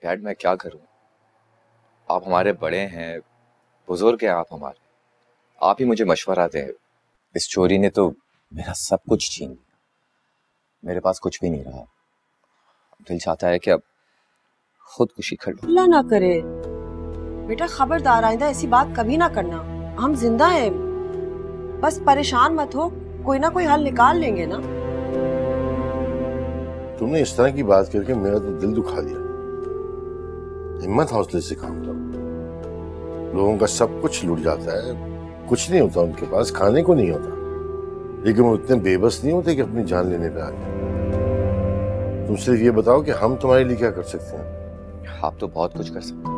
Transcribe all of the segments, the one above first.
Dad मैं क्या करूं? आप हमारे बड़े हैं, बुजुर्ग हैं आप हमारे, आप ही मुझे मशवरा दें। इस चोरी ने तो मेरा सब कुछ छीन लिया, मेरे पास कुछ भी नहीं रहा। दिल चाहता है कि अब खुदकुशी कर लूं। अल्लाह ना करे बेटा, खबरदार आइंदा ऐसी बात कभी ना करना। हम जिंदा हैं, बस परेशान मत हो, कोई ना कोई हल निकाल लेंगे ना। तुमने इस तरह की बात करके मेरा तो दिल दुखा दिया। हिम्मत हौसले से काम करो। लोगों का सब कुछ लूट जाता है, कुछ नहीं होता उनके पास, खाने को नहीं होता, लेकिन वो इतने बेबस नहीं होते कि अपनी जान लेने पे आ जाए। तुम सिर्फ ये बताओ कि हम तुम्हारे लिए क्या कर सकते हैं। आप तो बहुत कुछ कर सकते हैं।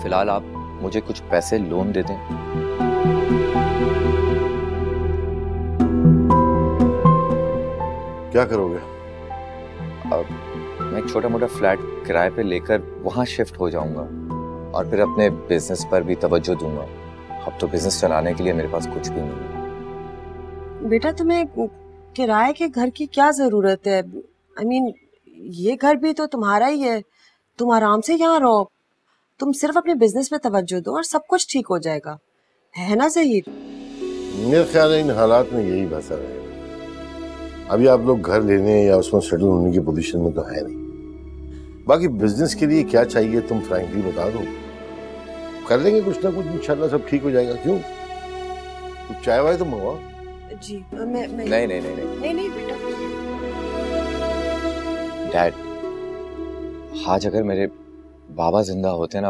फिलहाल आप मुझे कुछ पैसे लोन दे दें। क्या करोगे? अब मैं एक छोटा मोटा फ्लैट किराए पे लेकर वहां शिफ्ट हो जाऊंगा और फिर अपने बिजनेस पर भी तवज्जो दूंगा। अब तो बिजनेस चलाने के लिए मेरे पास कुछ भी नहीं है। बेटा तुम्हें किराए के घर की क्या जरूरत है? I mean, ये घर भी तो तुम्हारा ही है, तुम आराम से यहाँ रहो। तुम सिर्फ अपने बिजनेस पे तवज्जो दो और सब कुछ ठीक हो जाएगा, है ना ज़हीर? मेरे ख्याल है इन हालात में यही बेहतर है। अभी आप लोग घर लेने या उसमें सेटल होने की पोजीशन में तो है नहीं। बाकी बिजनेस के लिए क्या चाहिए तुम फ्रैंकली बता दो, कर लेंगे कुछ ना कुछ, इंशाल्लाह सब ठीक हो जाएगा। क्यों, कुछ चाय वाय तो मंगवाओ। जी मैं नहीं नहीं नहीं नहीं नहीं बेटा। डैड, आज अगर मेरे बाबा जिंदा होते ना,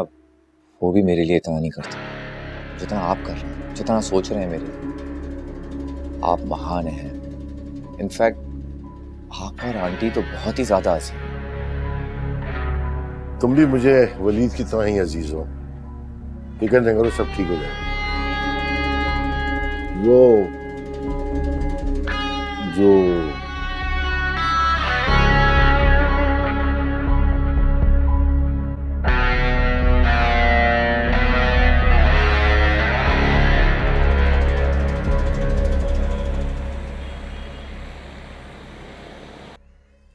वो भी मेरे लिए इतना नहीं करते जितना आप कर रहे हैं, जितना सोच रहे हैं मेरे लिए। आप महान हैं। इनफैक्ट आप और आंटी तो बहुत ही ज्यादा अजीज हैं। तुम भी मुझे वलीद की तरह ही अजीज हो। फिक्र न करो, सब ठीक हो जाएगा। वो जो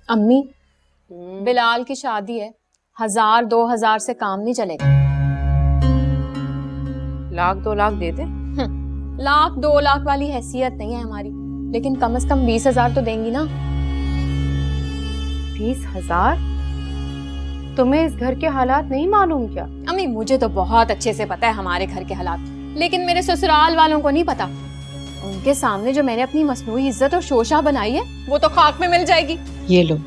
अम्मी, बिलाल की शादी है, 1000-2000 से काम नहीं चलेगा। 1-2 लाख दे दे। 1,00,000-2 लाख वाली हैसियत नहीं है हमारी, लेकिन कम से कम 20,000 तो देंगी ना। 20,000? तुम्हें इस घर के हालात नहीं मालूम क्या? अम्मी मुझे तो बहुत अच्छे से पता है हमारे घर के हालात, लेकिन मेरे ससुराल वालों को नहीं पता। उनके सामने जो मैंने अपनी मसनूई इज्जत और शोशा बनाई है, वो तो खाक में मिल जाएगी। ये लो,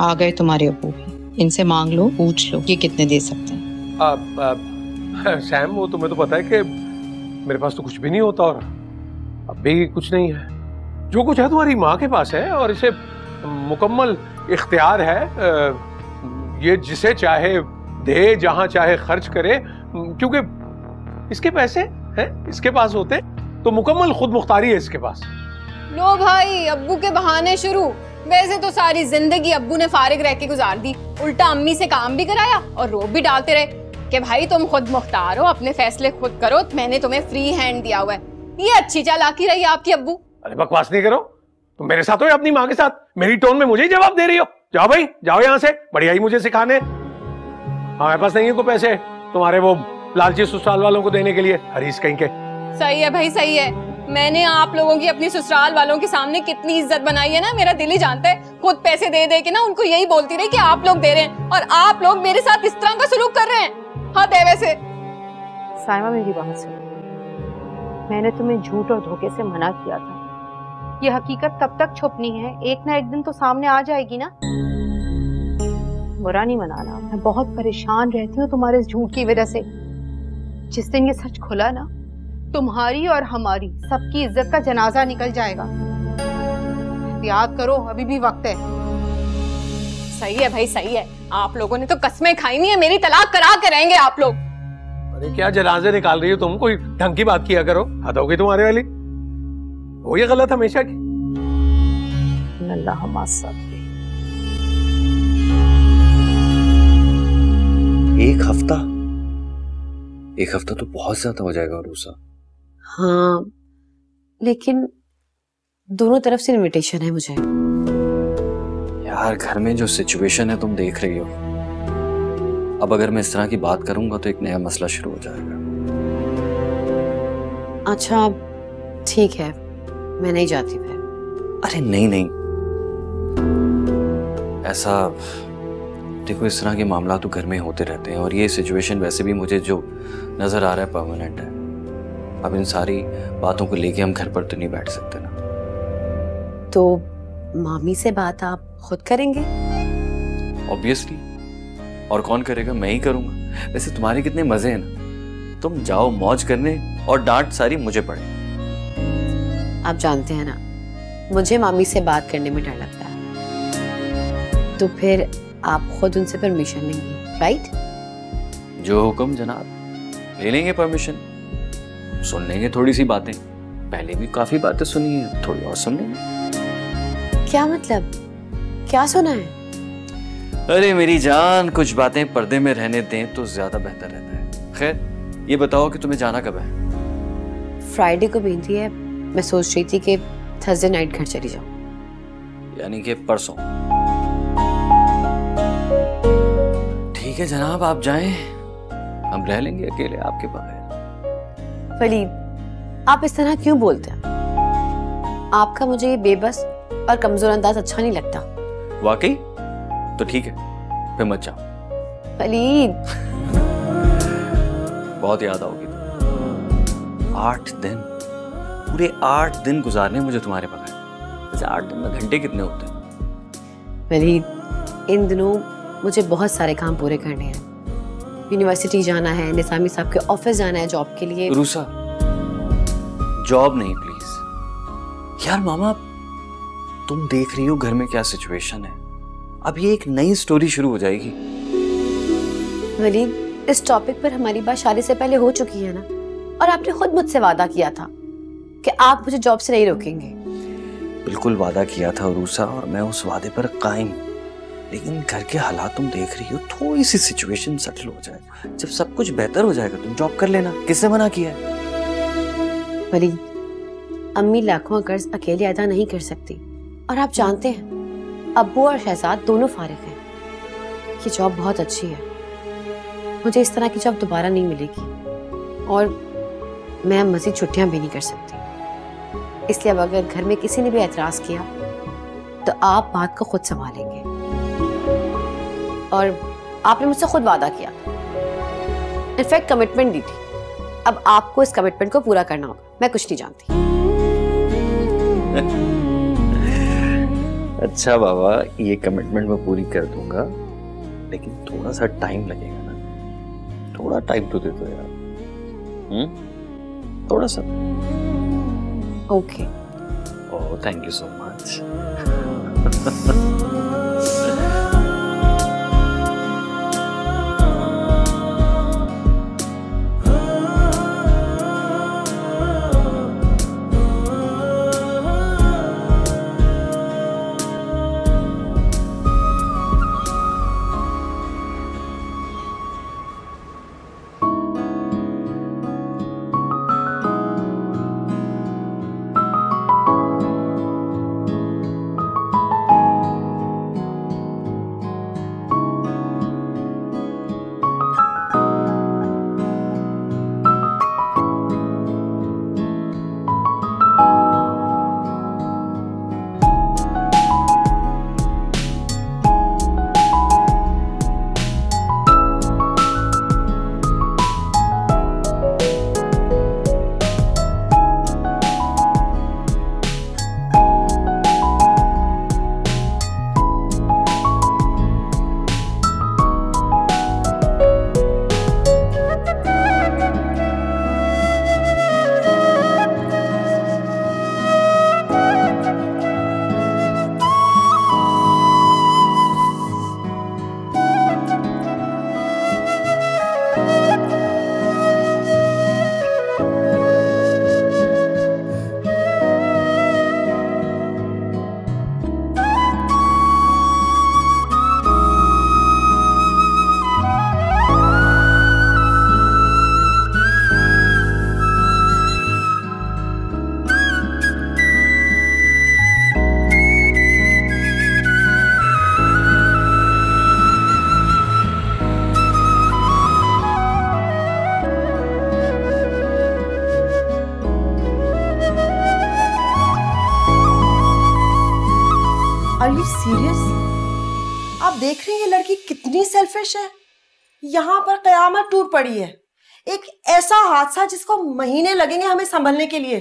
आ गए तुम्हारे अब्बू भी, इनसे मांग लो, पूछ लो कि कितने दे सकते हैं। सैम, वो तुम्हें तो पता है कि मेरे पास तो कुछ भी नहीं होता और अब भी कुछ नहीं है। जो कुछ है तुम्हारी माँ के पास है और इसे मुकम्मल इख्तियार है। ये जिसे चाहे दे, जहां चाहे खर्च करे, क्योंकि इसके पैसे हैं, इसके पास होते तो मुकम्मल खुद मुख्तारी है इसके पास। लो भाई, अब्बू के बहाने शुरू। वैसे तो सारी जिंदगी अब्बू ने फारिग रह के गुजार दी, उल्टा अम्मी से काम भी कराया और रोब भी डालते रहे कि भाई तुम खुद मुख्तार हो, अपने फैसले खुद करो, मैंने तुम्हें फ्री हैंड दिया हुआ है। ये अच्छी चालाकी रही आपकी अब्बू। अरे बकवास नहीं करो, तुम मेरे साथ हो या अपनी माँ के साथ? मेरी टोन में मुझे ही जवाब दे रही हो। जाओ भाई, जाओ यहाँ से, बढ़िया ही मुझे सिखाने। हमारे पास नहीं है कोई पैसे तुम्हारे वो लालची ससुराल वालों को देने के लिए, हरीश कहीं के। सही है भाई, सही है। मैंने आप लोगों की अपनी ससुराल वालों के सामने कितनी इज्जत बनाई है ना, मेरा दिल ही जानता है। खुद पैसे दे दे के ना उनको यही बोलती रही कि आप लोग दे रहे हैं और आप लोग मेरे साथ इस तरह का सलूक कर रहे हैं। हद है वैसे। साइमा, मेरी बात सुनो, मैंने तुम्हें झूठ और धोखे से मना किया था। ये हकीकत कब तक छुपनी है? एक ना एक दिन तो सामने आ जाएगी ना। बुरा नहीं मनाना, मैं बहुत परेशान रहती हूँ तुम्हारे इस झूठ की वजह से। जिस दिन ये सच खुला ना, तुम्हारी और हमारी सबकी इज्जत का जनाजा निकल जाएगा। याद करो, अभी भी वक्त है। सही है भाई, सही है। आप लोगों ने तो कसमें खाई हुई है, मेरी तलाक करा के रहेंगे आप लोग। अरे क्या जनाजे निकाल रही हो तुम? कोई ढंग की बात किया करो, हद हो गई तुम्हारे वाली। वो ये गलत हमेशा की। अल्लाह हमारे साथ। एक हफ्ता तो बहुत ज्यादा हो जाएगा रूसा। हाँ, लेकिन दोनों तरफ से इनविटेशन है मुझे। यार घर में जो सिचुएशन है तुम देख रही हो, अब अगर मैं इस तरह की बात करूंगा तो एक नया मसला शुरू हो जाएगा। अच्छा ठीक है, मैं नहीं जाती फिर। अरे नहीं नहीं, ऐसा देखो, इस तरह के मामला तो घर में होते रहते हैं और ये सिचुएशन वैसे भी मुझे जो नजर आ रहा है परमानेंट है। अब इन सारी बातों को लेके हम घर पर तो नहीं बैठ सकते ना। तो मामी से बात आप खुद करेंगे? ऑब्वियसली, और कौन करेगा? मैं ही करूंगा। वैसे तुम्हारे कितने मजे हैं ना, तुम जाओ मौज करने और डांट सारी मुझे पड़े। आप जानते हैं ना, मुझे मामी से बात करने में डर लगता है। तो फिर आप खुद उनसे परमिशन लेंगे, राइट? जो हुक्म जनाब, ले लेंगे परमिशन, सुन लेंगे थोड़ी सी बातें। पहले भी काफी बातें सुनी है, थोड़ी और सुन लेंगे। क्या मतलब? क्या सुना है? अरे मेरी जान, कुछ बातें पर्दे में रहने दें तो ज्यादा बेहतर रहता है। खैर, ये बताओ कि तुम्हें जाना कब है? फ्राइडे को मेहंदी है। मैं सोच रही थी कि थर्सडे नाइट घर चली जाऊं। यानी कि परसों। ठीक है जनाब, आप जाएं, हम रह लेंगे अकेले आपके बगैर। वलीद, आप इस तरह क्यों बोलते हैं? आपका मुझे ये बेबस और कमजोर अंदाज अच्छा नहीं लगता। वाकई? तो ठीक है, फिर मत जाओ। वलीद, बहुत याद आओगी तुम। 8 दिन, पूरे 8 दिन गुजारने मुझे तुम्हारे बगैर। वैसे 8 दिन में घंटे कितने होते हैं? वलीद, इन दिनों मुझे बहुत सारे काम पूरे करने हैं। यूनिवर्सिटी जाना है, निसामी साहब के ऑफिस जाना है जॉब के लिए। रूसा, जॉब नहीं प्लीज। यार मामा, तुम देख रही हो घर में क्या सिचुएशन है। अब ये एक नई स्टोरी शुरू हो जाएगी। वलीद, इस टॉपिक पर हमारी बात शादी से पहले हो चुकी है ना, और आपने खुद मुझसे वादा किया था कि आप मुझे जॉब से नहीं रोकेंगे। बिल्कुल वादा किया था रूसा, और मैं उस वादे पर कायम। लेकिन घर के हालात तुम देख रही हो, थोड़ी सी सिचुएशन सेटल हो जाए, जब सब कुछ बेहतर हो जाएगा तुम जॉब कर लेना। किसने मना किया है? वलीद, अम्मी लाखों का कर्ज अकेले अदा नहीं कर सकती, और आप जानते हैं अब्बू और शहजाद दोनों फारिग हैं। ये जॉब बहुत अच्छी है, मुझे इस तरह की जॉब दोबारा नहीं मिलेगी, और मैं मज़ीद छुट्टियां भी नहीं कर सकती। इसलिए अब अगर घर में किसी ने भी एतराज किया तो आप बात को खुद संभालेंगे, और आपने मुझसे खुद वादा किया, इनफैक्ट कमिटमेंट दी थी। अब आपको इस कमिटमेंट को पूरा करना होगा। मैं कुछ नहीं जानती। अच्छा बाबा, ये कमिटमेंट मैं पूरी कर दूंगा, लेकिन थोड़ा सा टाइम लगेगा ना। थोड़ा टाइम तो दे दो यार। थोड़ा सा। Okay. Oh, thank you so much. Are you serious? आप देख रही हैं ये लड़की कितनी सेल्फिश है। यहाँ पर कयामत टूट पड़ी है। एक ऐसा हादसा जिसको महीने लगेंगे हमें संभलने के लिए,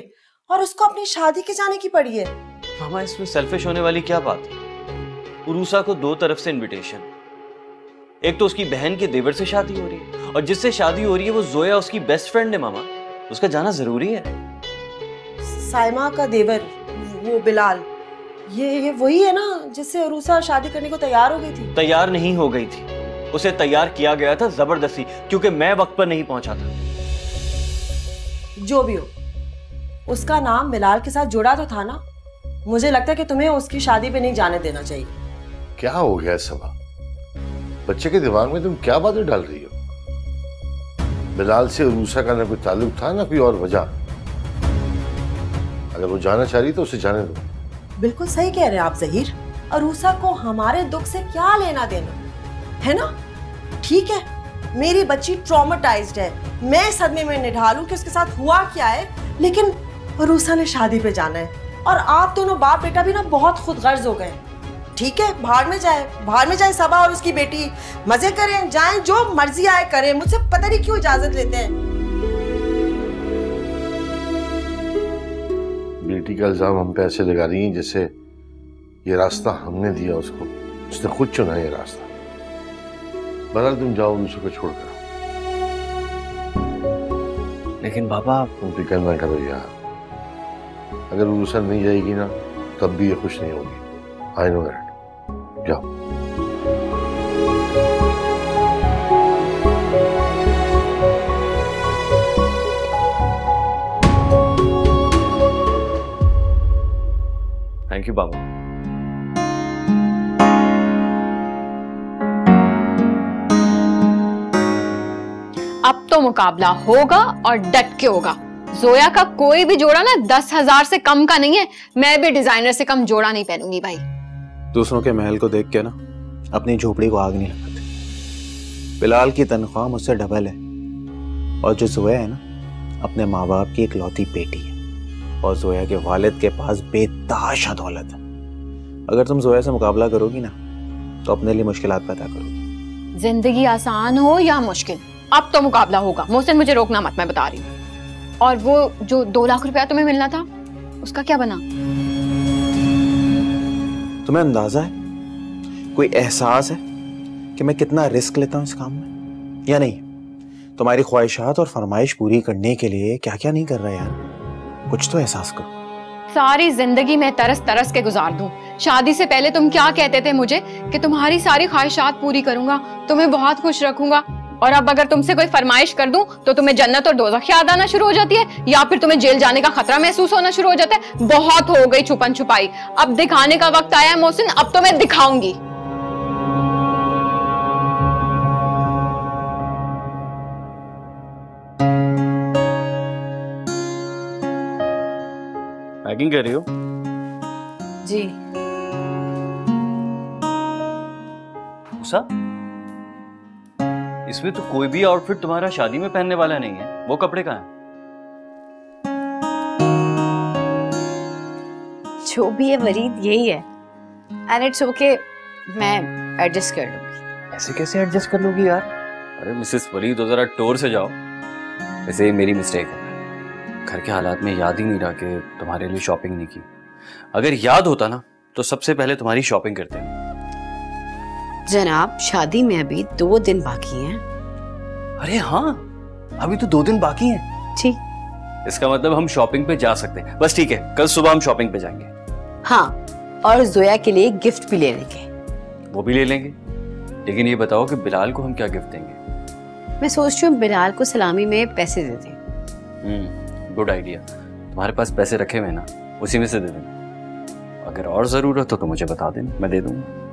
और उसको अपनी शादी के जाने की पड़ी है। मामा इसमें सेल्फिश होने वाली क्या बात है? उरूसा को दो तरफ से इनविटेशन, एक तो उसकी बहन के देवर से शादी हो रही है, और जिससे शादी हो रही है वो जोया उसकी बेस्ट फ्रेंड है मामा, उसका जाना जरूरी है। साइमा का देवर, वो बिलाल, ये वही है ना जिससे उरूसा शादी करने को तैयार हो गई थी? तैयार नहीं हो गई थी, उसे तैयार किया गया था जबरदस्ती, क्योंकि मैं वक्त पर नहीं पहुंचा था। जो भी हो, उसका नाम बिलाल के साथ जुड़ा तो था ना। मुझे लगता है कि तुम्हें उसकी शादी पे नहीं जाने देना चाहिए। क्या हो गया सबा? बच्चे के दिमाग में तुम क्या बातें डाल रही हो? बिलाल से उरूसा का ना कोई ताल्लुक था ना कोई और वजह। अगर वो जाना चाह रही तो उसे जाने दो। बिल्कुल सही कह रहे हैं आप ज़हीर। अरूसा को हमारे दुख से क्या लेना देना है ना? ठीक है, मेरी बच्ची ट्रॉमेटाइज्ड है, मैं सदमे में निढालूं कि उसके साथ हुआ क्या है, लेकिन अरूसा ने शादी पे जाना है और आप दोनों बाप बेटा भी ना बहुत खुदगर्ज हो गए। ठीक है, भाड़ में जाए सबा और उसकी बेटी, मजे करें, जाएं, जो मर्जी आए करें, मुझसे पता नहीं क्यों इजाजत लेते हैं। बेटी का इल्जाम हम पे ऐसे लगा रही हैं जैसे ये रास्ता हमने दिया उसको, उसने खुद चुना ये रास्ता। बहरहाल तुम जाओ उसको छोड़कर। लेकिन बाबा तुम फिक्र ना करो यार, अगर उरूसा नहीं जाएगी ना तब भी ये खुश नहीं होगी। I know that. जाओ। थैंक यू बाबा। अब तो मुकाबला होगा और डट के होगा। जोया का कोई भी जोड़ा ना 10,000 से कम का नहीं है। मैं भी डिजाइनर से कम जोड़ा नहीं पहनूंगी भाई। दूसरों के महल को देख के ना अपनी झोपड़ी को आग नहीं लगाते। बिलाल की तनख्वाह मुझसे डबल है, और जो जोया है ना अपने माँ बाप की इकलौती बेटी है, और जोया के वालिद के पास बेताशा दौलत है। अगर तुम जोया से मुकाबला करोगी ना तो अपने लिए मुश्किलात पैदा करोगी। जिंदगी आसान हो या मुश्किल, अब तो मुकाबला होगा। मोहसिन मुझे रोकना मत, मैं बता रही हूँ। और वो जो 2 लाख रुपया तुम्हें मिलना था उसका क्या बना? तुम्हें अंदाजा है, कोई एहसास है कि मैं कितना रिस्क लेता हूँ इस काम में, या नहीं? तुम्हारी ख्वाहिशात और फरमाइश पूरी करने के लिए क्या क्या नहीं कर रहा यार, कुछ तो एहसास करो। सारी जिंदगी मैं तरस तरस के गुजार दूं। शादी से पहले तुम क्या कहते थे मुझे कि तुम्हारी सारी ख्वाहिशात पूरी करूंगा, तुम्हें बहुत खुश रखूंगा, और अब अगर तुमसे कोई फरमाइश कर दूं तो तुम्हें जन्नत और दोज़ख याद आना शुरू हो जाती है, या फिर तुम्हें जेल जाने का खतरा महसूस होना शुरू हो जाता है। बहुत हो गई छुपन छुपाई, अब दिखाने का वक्त आया है मोहसिन, अब तो मैं दिखाऊंगी। पैकिंग कर रही हो? जी। उसा? इसमें तो कोई भी आउटफिट तुम्हारा शादी में पहनने वाला नहीं है, वो कपड़े कहाँ हैं? जो भी है वरीद यही है, एंड इट्स ओके, मैं एडजस्ट कर लूंगी। ऐसे कैसे एडजस्ट कर लोगी यार? अरे मिसेस वरीद, तो जरा टोर से जाओ। वैसे मेरी मिस्टेक है, घर के हालात में याद ही नहीं रहा कि तुम्हारे लिए शॉपिंग नहीं की। अगर याद होता ना तो सबसे पहले तुम्हारी शॉपिंग करते हैं। जनाब, शादी में अभी 2 दिन बाकी हैं। अरे हाँ, अभी तो 2 दिन बाकी हैं। जी। इसका मतलब हम शॉपिंग पे जा सकते हैं। बस ठीक है, कल सुबह हम शॉपिंग पे जाएंगे। हाँ, और जोया के लिए गिफ्ट भी ले लेंगे। वो भी ले लेंगे, लेकिन ये बताओ कि बिलाल को हम क्या गिफ्ट देंगे? मैं सोच रही हूँ बिलाल को सलामी में पैसे दे दें। Good idea. तुम्हारे पास पैसे रखे हुए ना, उसी में से दे देना। अगर और जरूरत हो तो मुझे बता देना, मैं दे दूंगा।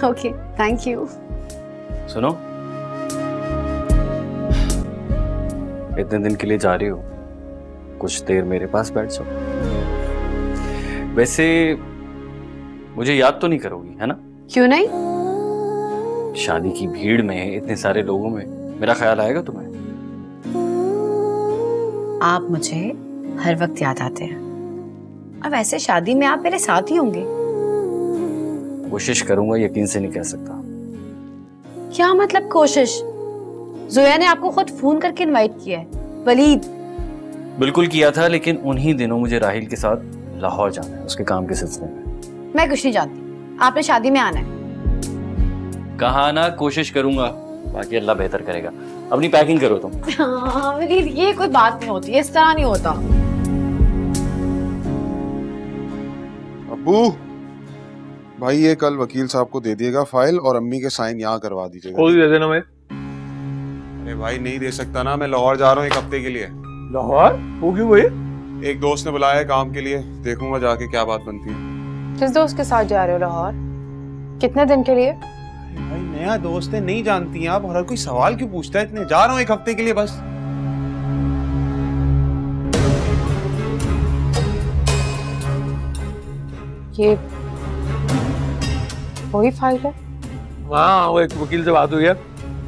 Okay, thank you. सुनो, इतने दिन के लिए जा रही हो, कुछ देर मेरे पास बैठ जाओ। वैसे मुझे याद तो नहीं करोगी, है ना? क्यों नहीं? शादी की भीड़ में इतने सारे लोगों में मेरा ख्याल आएगा तुम्हें? आप मुझे हर वक्त याद आते हैं, और वैसे शादी में आप मेरे साथ ही होंगे। कोशिश करूंगा, यकीन से नहीं कह सकता। क्या मतलब कोशिश? जोया ने आपको खुद फोन करके इनवाइट किया है वलीद? बिल्कुल किया था, लेकिन उन्हीं दिनों मुझे राहिल के साथ लाहौर जाना है उसके काम के सिलसिले में। मैं कुछ नहीं जानती, आपने शादी में आना है। कहा ना कोशिश करूंगा, बाकी अल्लाह बेहतर करेगा। अपनी पैकिंग करो तुम। हाँ वलीद, ये कोई बात नहीं होती, इस तरह नहीं होता। अब्बू भाई, ये कल वकील साहब को दे दिएगा फाइल और अम्मी के साइन यहाँ करवा दीजिएगा। दे देना मैं। अरे भाई नहीं दे सकता ना, मैं लाहौर जा रहा हूँ 1 हफ्ते के लिए। लाहौर? वो क्यों भाई? एक दोस्त ने बुलाया है काम के लिए, देखूंगा जाके क्या बात बनती है। किस दोस्त के साथ जा रहे हो लाहौर? कितने दिन के लिए? भाई नया दोस्त है, नहीं जानती हैं आप, और हर कोई सवाल क्यों पूछता है इतने? जा रहा हूँ 1 हफ्ते के लिए बस। ये वही फाइल है? हाँ, वो एक वकील से बात हुई है,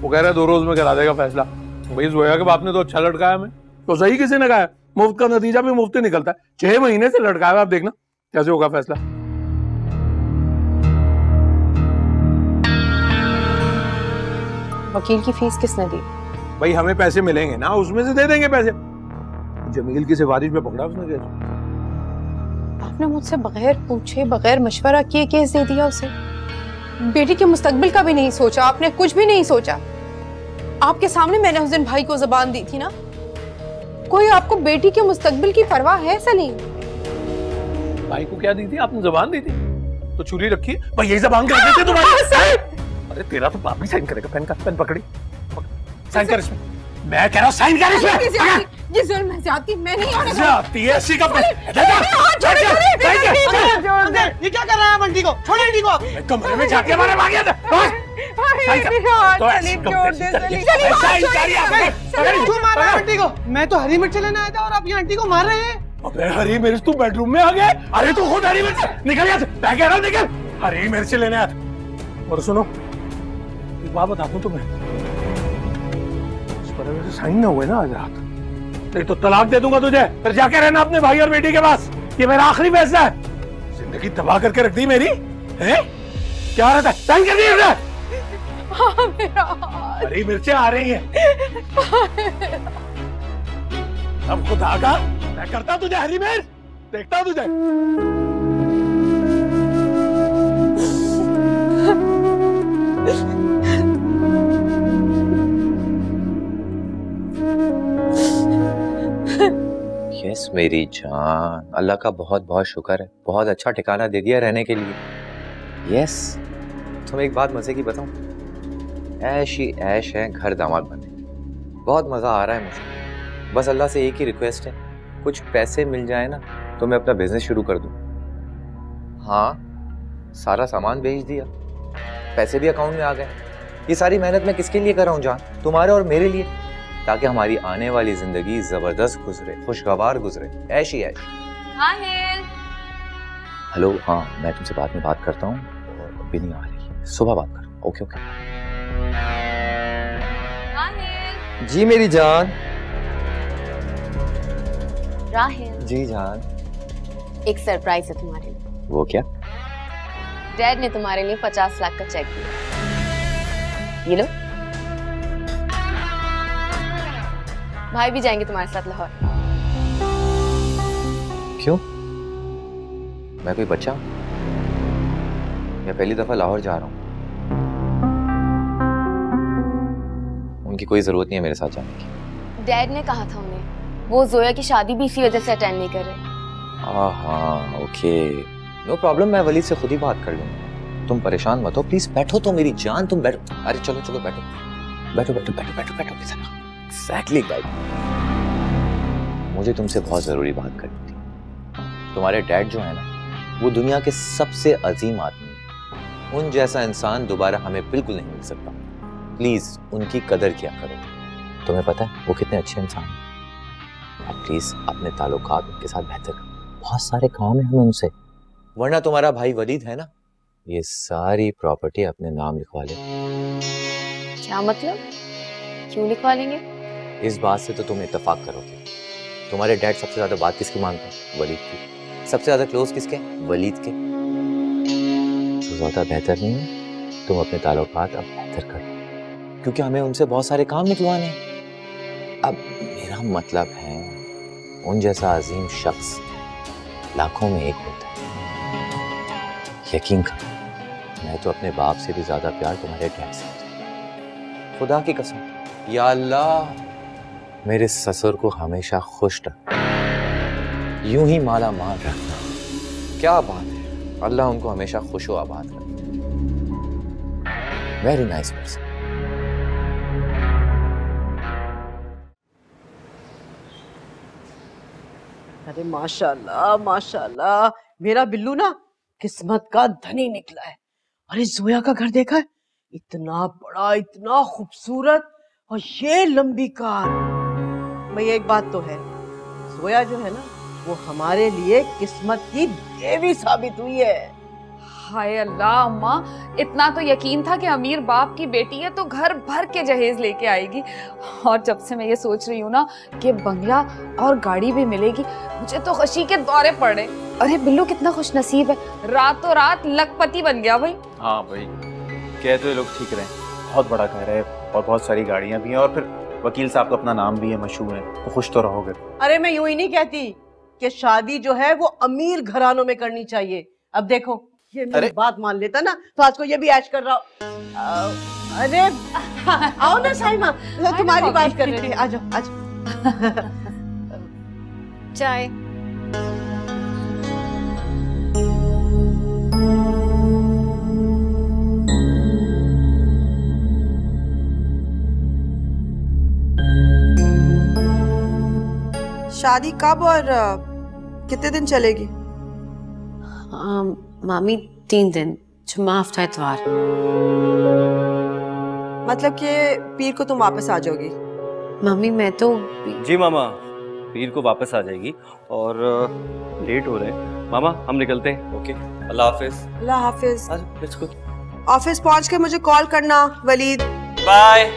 वो कह रहा है 2 रोज में करा देगा फैसला। भाई जोया के बाप ने तो अच्छा लटकाया हमें, तो सही किसी ने कहा है, मुफ्त का नतीजा भी मुफ्त ही निकलता है। 6 महीने से लटकाया हुआ, आप देखना कैसे होगा फैसला। वकील की फीस किसने दी? भाई हमें पैसे मिलेंगे ना, उसमें से दे देंगे पैसे। जमील की सिफारिश पे पकड़ा उसने केस। आपने मुझसे बगैर पूछे बगैर मशवरा किए केस दे दिया उसे? बेटी के मुस्तकबिल का भी नहीं सोचा आपने, कुछ भी नहीं सोचा। आपके सामने मैंने उस दिन भाई को जबान दी थी ना। कोई आपको बेटी के मुस्तकबिल की परवाह है सलीम? भाई को क्या दी थी आपने? जबान दी थी तो छुरी रखी है भाई, यही जबान कर देते तुम्हारी। अरे तेरा तो बाप भी साइन करेगा। पेन का, पेन पकड़ी, साइन कर इसमें। मैं कह रहा हूँ साइन कर इसमें। ये जुल्म है, ज्यादती मैं नहीं करने जाती है इसी का। ये क्या कर रहा है बंटी को? छोड़िए बंटी को। कमरे में जाके हमारे भाग गया था। क्यों मार रहा है बंटी को? मैं तो हरी मिर्च लेने आया था और आप ये आंटी को मार रहे हैं। अबे हरी मिर्च तू बेडरूम में आ गया? अरे तू खुद हरी मिर्च निकल गया, मैं कह रहा हूँ निकल। हरी मिर्च लेने आया था। और सुनो एक बात बताता हूँ तुम्हें, इस पर अगर साइन ना हुए ना आज रात, नहीं तो तलाक दे दूंगा तुझे। फिर जाके रहना अपने भाई और बेटी के पास, ये मेरा आखिरी फैसला है। जिंदगी तबाह करके रख दी मेरी है। क्या रहता है? साइन कर दिया। हरी मिर्चें आ रही हैं। अब खुदा का मैं करता तुझे हरी मिर्च, देखता हूं तुझे। यस मेरी जान, अल्लाह का बहुत बहुत शुक्र है, बहुत अच्छा ठिकाना दे दिया रहने के लिए। यस, तुम्हें एक बात मजे की बताऊं, ऐश ही ऐश है घर दामाद बने। बहुत मजा आ रहा है मुझे। बस अल्लाह से एक ही रिक्वेस्ट है, कुछ पैसे मिल जाए ना तो मैं अपना बिजनेस शुरू कर दूं। हाँ, सारा सामान बेच दिया, पैसे भी अकाउंट में आ गए। ये सारी मेहनत मैं किसके लिए कर रहा हूँ जान? तुम्हारे और मेरे लिए, ताकि हमारी आने वाली जिंदगी जबरदस्त गुजरे, खुशगवार गुजरे, ऐश ही ऐश। हेलो, हाँ मैं तुमसे बाद में बात करता हूँ, अभी नहीं आ रही, सुबह बात कर। Okay okay. जी मेरी जान। राहिल जी जान। एक सरप्राइज है तुम्हारे लिए। वो क्या? डैड ने तुम्हारे लिए 50 लाख का चेक दिया, ये लो। भाई भी जाएंगे तुम्हारे साथ लाहौर। क्यों? मैं कोई बच्चा? मैं पहली दफा लाहौर जा रहा हूँ, उनकी कोई जरूरत नहीं है मेरे साथ जाने की। डैड ने कहा था उन्हें, वो जोया की शादी भी इसी वजह से अटेंड नहीं कर रहे। हाँ ओके, नो प्रॉब्लम, मैं वलीद से खुद ही बात कर लूंगा। तुम परेशान मत हो, प्लीज बैठो तो मेरी जान, तुम बैठो। अरे चलो चलो बैठो बैठो बैठो बैठो बैठो बैठो। एग्जैक्टली गाइड, मुझे तुमसे बहुत जरूरी बात करनी थी। तुम्हारे डैड जो है ना, वो दुनिया के सबसे अजीम आदमी है। उन जैसा इंसान दोबारा हमें बिल्कुल नहीं मिल सकता। प्लीज उनकी कदर किया करो। तुम्हें पता है वो कितने अच्छे इंसान हैं। प्लीज अपने ताल्लुकात उनके साथ बेहतर करो, बहुत सारे काम है हमें उनसे। वरना तुम्हारा भाई वलीद है ना, ये सारी प्रॉपर्टी अपने नाम लिखवा ले। क्या मतलब? क्यों लिखवा लेंगे? इस बात से तो तुम इत्तेफाक करोगे। तुम्हारे डैड सबसे ज्यादा बात किसकी मानते हैं? वलीद की। सबसे ज्यादा क्लोज किसके? वलीद के। तो ज़्यादा बेहतर नहीं है, तुम अपने ताल्लुकात अब बेहतर करो, क्योंकि हमें उनसे बहुत सारे काम निकलवाने हैं। अब मेरा मतलब है, उन जैसा अजीम शख्स लाखों में एक होता है। यकीन करो, मैं तो अपने बाप से भी ज्यादा प्यार तुम्हारे डैड से करता हूं। खुदा की कसम, या अल्लाह मेरे ससुर को हमेशा खुश रखना, यूं ही माला माल रखना। क्या बात है, अल्लाह उनको हमेशा खुश व आबाद रखे। Very nice person. अरे माशाल्लाह माशाल्लाह, मेरा बिल्लू ना किस्मत का धनी निकला है। अरे जोया का घर देखा है, इतना बड़ा, इतना खूबसूरत, और ये लंबी कार। भाई एक बात तो है, जोया जो है ना वो हमारे लिए किस्मत की देवी साबित हुई है। हाय अल्लाह अम्मा, इतना तो यकीन था कि अमीर बाप की बेटी है तो घर भर के जहेज लेके आएगी, और जब से मैं ये सोच रही हूँ ना कि बंगला और गाड़ी भी मिलेगी, मुझे तो खुशी के दौरे पड़ रहे। अरे बिल्लू कितना खुश नसीब है, रातों रात लखपति बन गया भाई। हाँ भाई, कह तो ये लोग ठीक रहे, बहुत बड़ा घर है और बहुत सारी गाड़ियां भी हैं, और फिर वकील साहब का अपना नाम भी है, मशहूर है, तो खुश तो रहोगे। अरे मैं यूं ही नहीं कहती कि शादी जो है वो अमीर घरानों में करनी चाहिए। अब देखो, ये मेरी बात मान लेता ना तो आज को ये भी ऐश कर रहा। अरे आओ ना साइमा, तुम्हारी बात कर रहे थे, आ जाओ आ जाओ। चाय। शादी कब और कितने दिन चलेगी? मामी 3 दिन, जुम्मा हफ्ता इतवार। मतलब कि पीर को तुम वापस आ जाओगी? मामी मैं तो जी मामा, पीर को वापस आ जाएगी, और लेट हो रहे हैं मामा, हम निकलते हैं। Okay, Allah Hafiz. Allah Hafiz. Let's go. Office पहुंच के मुझे कॉल करना वलीद। बाय।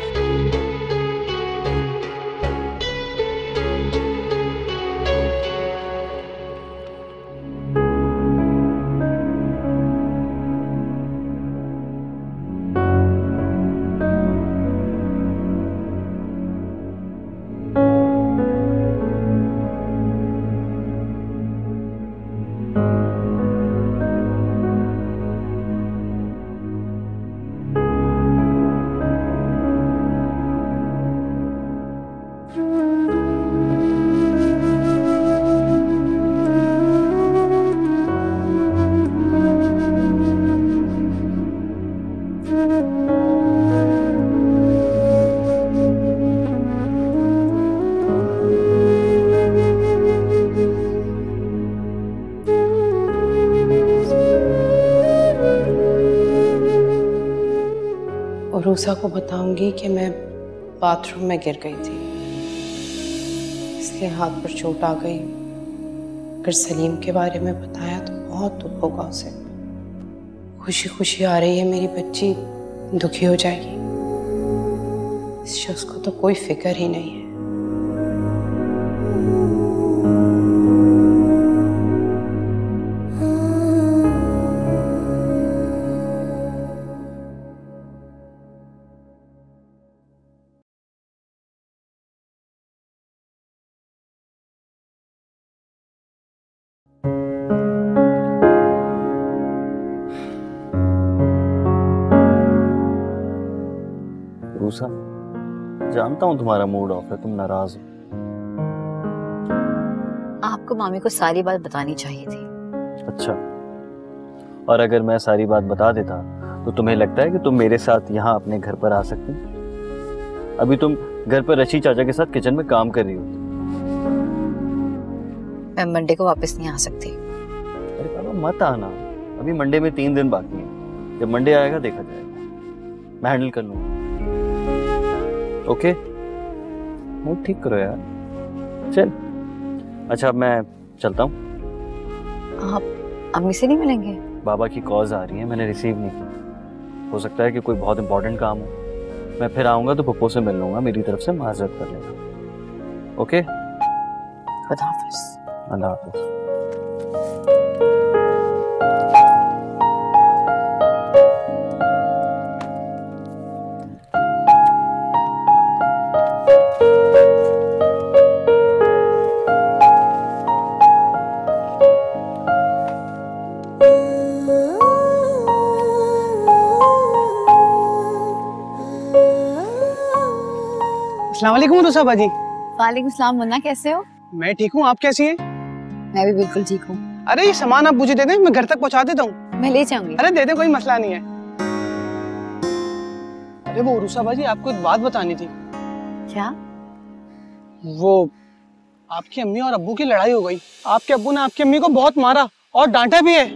रूसा को बताऊंगी कि मैं बाथरूम में गिर गई थी, इसलिए हाथ पर चोट आ गई। अगर सलीम के बारे में बताया तो बहुत दुख होगा उसे। खुशी खुशी आ रही है मेरी बच्ची, दुखी हो जाएगी। इस शख्स को तो कोई फिक्र ही नहीं है। रूसा, जानता हूँ तुम्हारा मूड ऑफ है, तुम नाराज हो। आपको मामी को सारी बात बतानी चाहिए थी। अच्छा, और अगर मैं सारी बात बता देता तो तुम्हें लगता है कि तुम मेरे साथ यहाँ अपने घर पर आ सकती? अभी तुम घर पर रशीद चाचा के साथ किचन में काम कर रही हो। मैं मंडे को वापस नहीं आ सकती। अरे बाबा मत आना, अभी मंडे में 3 दिन बाकी हैं। जब मंडे आएगा देखा जाएगा, मैं हैंडल कर लूंगा। ओके, मूड ठीक करो यार, चल। अच्छा अब मैं चलता हूँ। आप अम्मी से नहीं मिलेंगे? बाबा की कॉल्स आ रही है, मैंने रिसीव नहीं की। हो सकता है कि कोई बहुत इंपॉर्टेंट काम हो। मैं फिर आऊंगा तो पप्पू से मिल लूंगा, मेरी तरफ से माजरत कर लेना। ओके, खुदा हाफिज। अल्लाह हाफिज। अस्सलाम वालेकुम रुसा बाजी। वालेकुम सलाम मुन्ना, कैसे हो? मैं ठीक हूँ, आप कैसी हैं? मैं भी बिल्कुल ठीक हूँ। अरे ये सामान आप मुझे दे दें, मैं घर तक पहुँचा देता हूँ। मैं ले जाऊंगी। अरे दे दे, कोई मसला नहीं है। अरे वो रुसा बाजी, आपको एक बात बतानी थी। क्या? वो आपकी अम्मी और अब्बू की लड़ाई हो गई। आपके अब्बू ने आपकी अम्मी को बहुत मारा और डांटा भी है।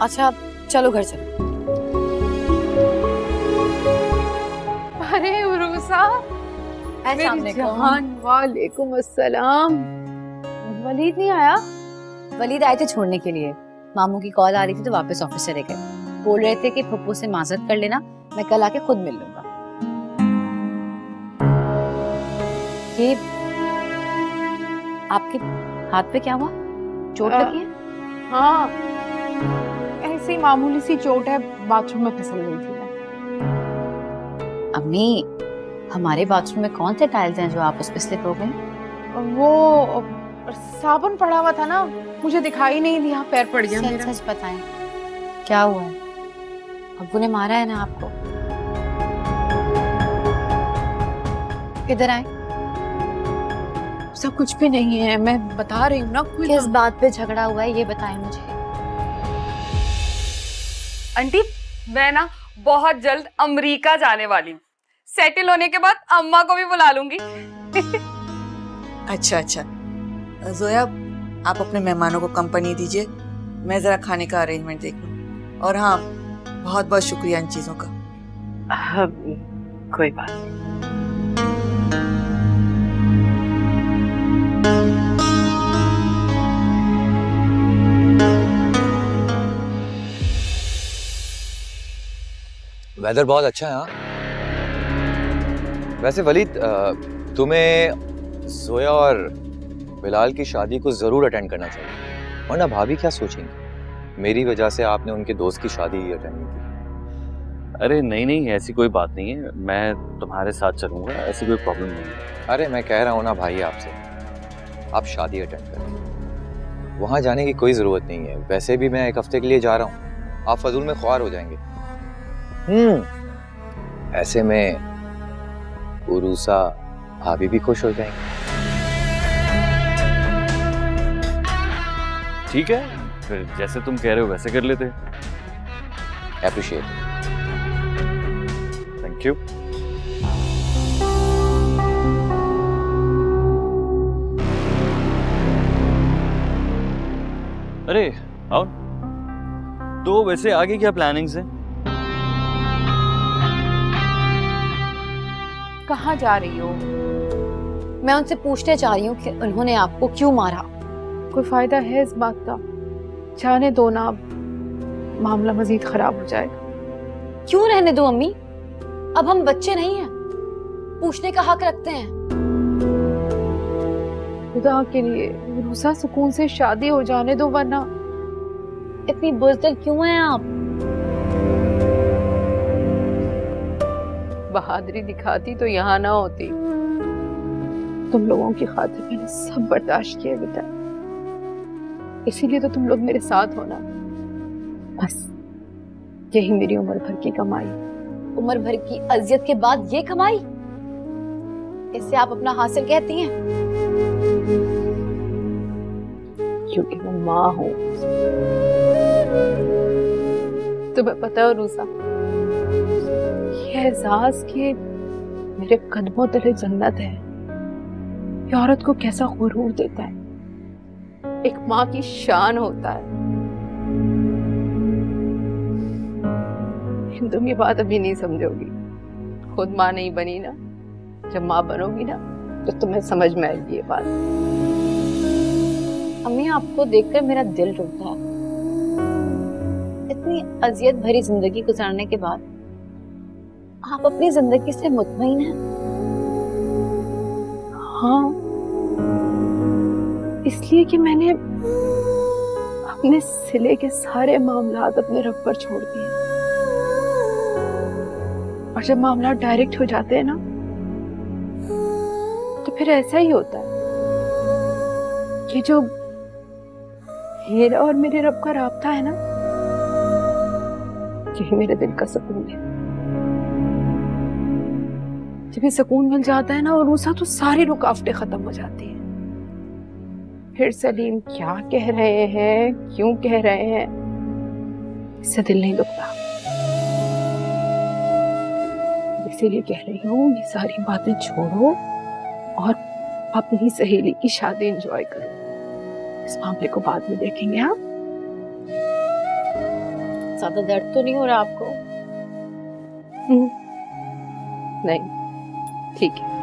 अच्छा चलो घर चलो। अरे उरूसा, वालेकुम अस्सलाम। वलीद नहीं आया? वलीद आए थे छोड़ने के लिए, मामू की कॉल आ रही थी तो वापस ऑफिस चले गए। बोल रहे थे कि पप्पू से माजरत कर लेना, मैं कल आके खुद मिल लूंगा। ये आपके हाथ पे क्या हुआ? चोट लगी है? हाँ, ऐसी मामूली सी चोट है, बाथरूम में फिसल गई थी मैं। अम्मी, हमारे बाथरूम में कौन से टाइल्स हैं जो आप उस पे स्लिप हो गए? वो साबुन पड़ा हुआ था ना, मुझे दिखाई नहीं दिया, पैर पड़ गया मेरा। सच बताएं, क्या हुआ है? अब्बू ने मारा है ना आपको? इधर आए। सब कुछ भी नहीं है, मैं बता रही हूँ ना। किस बात पे झगड़ा हुआ है ये बताएं मुझे। आंटी, मैं ना बहुत जल्द अमेरिका जाने वाली हूँ। सेटल होने के बाद अम्मा को भी बुला लूंगी। अच्छा अच्छा जोया, आप अपने मेहमानों को कंपनी दीजिए, मैं जरा खाने का अरेंजमेंट देख लूं। और हाँ, बहुत बहुत शुक्रिया इन चीजों का। कोई बात नहीं। वेदर बहुत अच्छा है। हाँ, वैसे वलीद, तुम्हें जोया और बिलाल की शादी को जरूर अटेंड करना चाहिए, वरना भाभी क्या सोचेंगी मेरी वजह से आपने उनके दोस्त की शादी अटेंड नहीं की। अरे नहीं नहीं, ऐसी कोई बात नहीं है, मैं तुम्हारे साथ चलूंगा, ऐसी कोई प्रॉब्लम नहीं है। अरे मैं कह रहा हूँ ना भाई आपसे, आप शादी अटेंड करें, वहां जाने की कोई जरूरत नहीं है। वैसे भी मैं एक हफ्ते के लिए जा रहा हूँ, आप फजूल में ख्वार हो जाएंगे। ऐसे में उरूसा भाभी भी खुश हो जाएंगे। ठीक है, फिर जैसे तुम कह रहे हो वैसे कर लेते। एप्रिशिएट। Thank you. अरे आओ, तो वैसे आगे क्या प्लानिंग्स हैं? कहाँ जा रही हो? मैं उनसे पूछने जा रही हूँ कि उन्होंने आपको क्यों मारा। कोई फायदा है इस बात का? जाने दो ना, मामला मजीद खराब हो जाएगा। क्यों रहने दो अम्मी, अब हम बच्चे नहीं हैं, पूछने का हक रखते हैं। खुदा के लिए रूसा, सुकून से शादी हो जाने दो, वरना। इतनी बुज़दिल क्यों हैं आप? बहादुरी दिखाती तो यहाँ ना होती। तुम लोगों की खातिर मैंने सब बर्दाश्त किया बेटा, इसीलिए तो तुम लोग मेरे साथ होना। बस यही मेरी उम्र भर की कमाई। उम्र भर की अजियत के बाद ये कमाई, इससे आप अपना हासिल कहती हैं? क्योंकि मैं माँ हूँ। तुम्हें पता है रूसा, ये एहसास कि मेरे कदमों तले जन्नत है, ये औरत को कैसा गुरूर देता है, एक माँ की शान होता है। तुम ये बात अभी नहीं समझोगी, खुद माँ नहीं बनी ना, जब माँ बनोगी ना तो तुम्हें समझ में आएगी ये बात। अम्मी, आपको देखकर मेरा दिल टूटता है। इतनी अजियत भरी जिंदगी गुजारने के बाद आप अपनी जिंदगी से मुतमईन हैं? हाँ, इसलिए कि मैंने अपने सिले के सारे मामलात अपने रब पर छोड़ दिए। और जब मामला डायरेक्ट हो जाते हैं ना, तो फिर ऐसा ही होता है कि जो मेरा और मेरे रब का राब्ता है ना, यही मेरे दिल का सुकून है। जब ये सुकून मिल जाता है ना और उसा, तो सारी रुकावटें खत्म हो जाती हैं। फिर सलीम क्या कह रहे हैं, क्यों कह रहे हैं, इससे दिल नहीं दुखता। इसीलिए कह रही हूँ ये सारी बातें छोड़ो और अपनी सहेली की शादी एंजॉय करो। इस मामले को बाद में देखेंगे। आप ज्यादा दर्द तो नहीं हो रहा आपको? नहीं, ठीक है।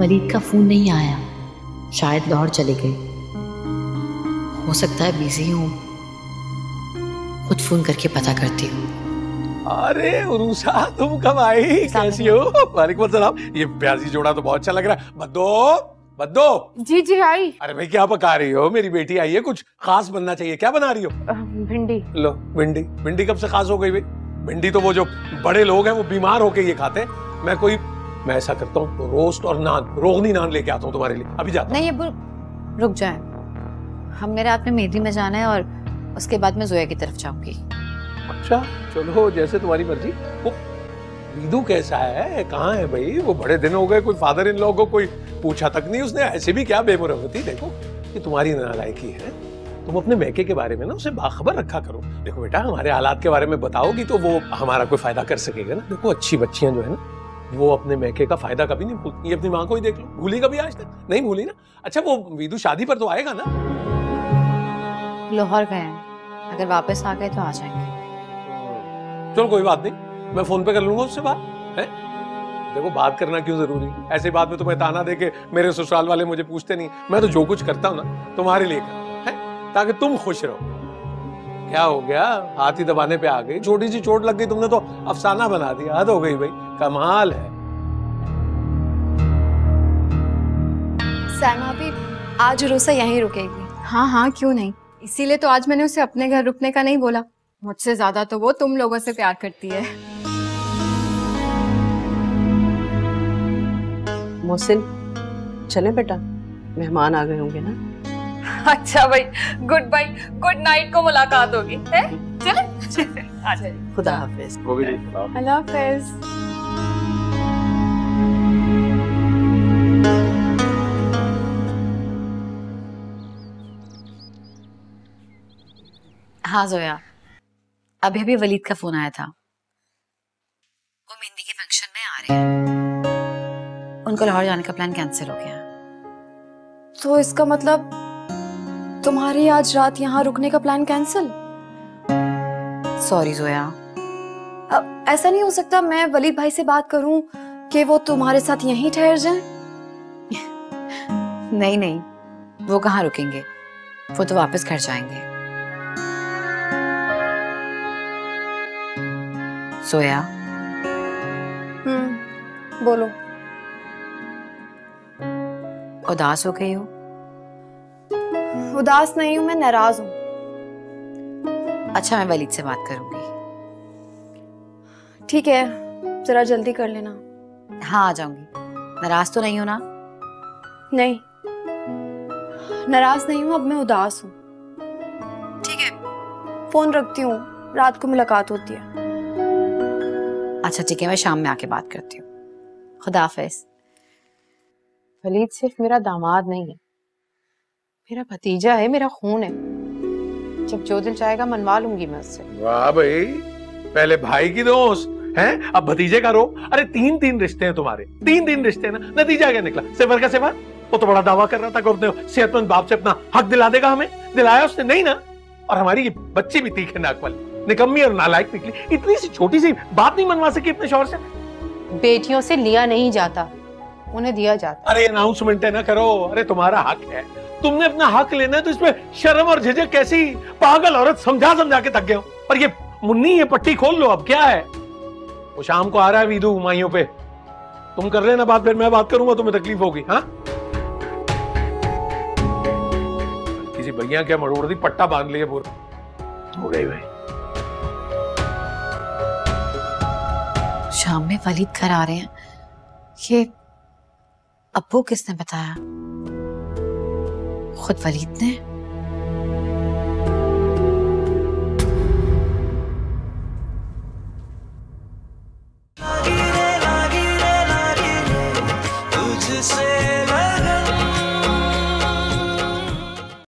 वलीद का फोन नहीं आया, शायद लाहौर चले गए। हो सकता है बिजी हूँ, खुद फोन करके पता करती हूँ। अरे उरूसा, तुम कब आई? कैसी हो? वालेकुम सलाम। ये प्याजी जोड़ा तो बहुत अच्छा लग रहा है। बद्दो, बद्दो। जी जी आई। अरे भाई क्या पका रही हो? मेरी बेटी आई है, कुछ खास बनना चाहिए। क्या बना रही हो? भिंडी। लो भिंडी। भिंडी कब से खास हो गई भाई? भिंडी तो वो जो बड़े लोग हैं वो बीमार होके ये खाते हैं। मैं ऐसा करता हूँ तो रोस्ट और नान, रोगनी नान लेके आता हूँ तुम्हारे लिए। अभी जाता हूँ। नहीं अब्बू, रुक जाए। हम मेरे हाथ में मेहंदी में जाना है और उसके बाद मैं जोया की तरफ जाऊंगी। अच्छा चलो, जैसे तुम्हारी मर्जी। वो वीदू कैसा है, कहाँ है भाई? वो बड़े दिन हो गए, कोई फादर इन लॉ को कोई पूछा तक नहीं उसने। ऐसे भी क्या बेमुरवती। देखो ये तुम्हारी नालायकी है, तुम अपने मैके के बारे में ना उसे बाखबर रखा करो। देखो बेटा, हमारे हालात के बारे में बताओगी तो वो हमारा कोई फायदा कर सकेगा ना। देखो अच्छी बच्चियां जो है ना वो अपने मैके का फायदा कभी नहीं भूलती। ये अपनी माँ को ही देख लो, भूली कभी आज तक? नहीं भूली ना। अच्छा वो वीदू शादी पर तो आएगा ना? लाहौर गए हैं, अगर वापस आ गए तो आ जाएंगे। चलो कोई बात नहीं, मैं फोन पे कर लूंगा उससे बात है। देखो बात करना क्यों जरूरी है? ऐसी बात में तुम्हें ताना दे के मेरे ससुराल वाले मुझे पूछते नहीं। मैं तो जो कुछ करता हूँ ना तुम्हारे लिए करता है, ताकि तुम खुश रहो। क्या हो गया, हाथ ही दबाने पे आ गई? छोटी सी चोट लग गई, तुमने तो अफसाना बना दिया। हद हो गई भाई, कमाल है। सैमा भी आज रूसा यहीं रुकेगी। हाँ हाँ क्यों नहीं, इसीलिए तो आज मैंने उसे अपने घर रुकने का नहीं बोला। मुझसे ज्यादा तो वो तुम लोगों से प्यार करती है। मोहसिन चले बेटा, मेहमान आ गए होंगे ना। अच्छा भाई, गुड बाय, गुड नाइट को मुलाकात होगी है? चले आ जाइए। खुदा हाफिज। अल्लाह हाफिज। हाँ जोया, अभी भी वलीद का फोन आया था। वो मेहंदी के फंक्शन में आ रहे हैं। उनको लाहौर जाने का प्लान कैंसिल हो गया। तो इसका मतलब तुम्हारी आज रात यहाँ रुकने का प्लान कैंसिल? सॉरी जोया। अब ऐसा नहीं हो सकता मैं वलीद भाई से बात करूं कि वो तुम्हारे साथ यहीं ठहर जाएं? नहीं नहीं, वो कहाँ रुकेंगे, वो तो वापस घर जाएंगे। सोया। बोलो। उदास हो गई हो? उदास नहीं हूं, मैं नाराज हूं। अच्छा मैं वलीद से बात करूंगी। ठीक है, जरा जल्दी कर लेना। हाँ आ जाऊंगी। नाराज तो नहीं हो ना? नहीं नाराज नहीं हूं, अब मैं उदास हूं। ठीक है, फोन रखती हूँ, रात को मुलाकात होती है। अच्छा ठीक है, मैं शाम में आके बात करती हूँ। खुदा हाफिज। वलीद सिर्फ मेरा दामाद नहीं है, मेरा भतीजा है, मेरा खून है। जब जो दिल चाहेगा मनवा लूंगी मैं उससे। वाह भाई, पहले भाई की दोस्त हैं, अब भतीजे का रो। अरे 3 रिश्ते हैं तुम्हारे, 3 रिश्ते हैं ना। नतीजा क्या निकला? सेवर का सेवर। वो तो बड़ा दावा कर रहा था कि अपने सेहतमंद बाप से अपना हक दिला देगा हमें। दिलाया उसने नहीं ना? और हमारी ये बच्ची भी तीखे नाक वाली, निकम्मी और नालायक निकली। इतनी सी छोटी सी बात नहीं मनवा सकी अपने शौहर से। बेटियों से लिया नहीं जाता, उन्हें दिया जाता। अरे अनाउंसमेंट है ना करो, अरे तुम्हारा हक है, तुमने अपना हक लेना है, तो इसमें शर्म और झिझक कैसी? पागल औरत समझा समझा के थक गए हो। और ये मुन्नी, ये पट्टी खोल लो, अब क्या है? वो शाम को आ रहा है वीदू माइयों पे, तुम कर लेना बात, फिर मैं बात करूंगा, तुम्हें तकलीफ होगी। हाँ, किसी भैया क्या मरोड़ दी, पट्टा बांध लिया पूरा, हो गई भाई। शाम में वलीद घर आ रहे हैं, ये अब्बू किसने बताया? खुद वलीद ने?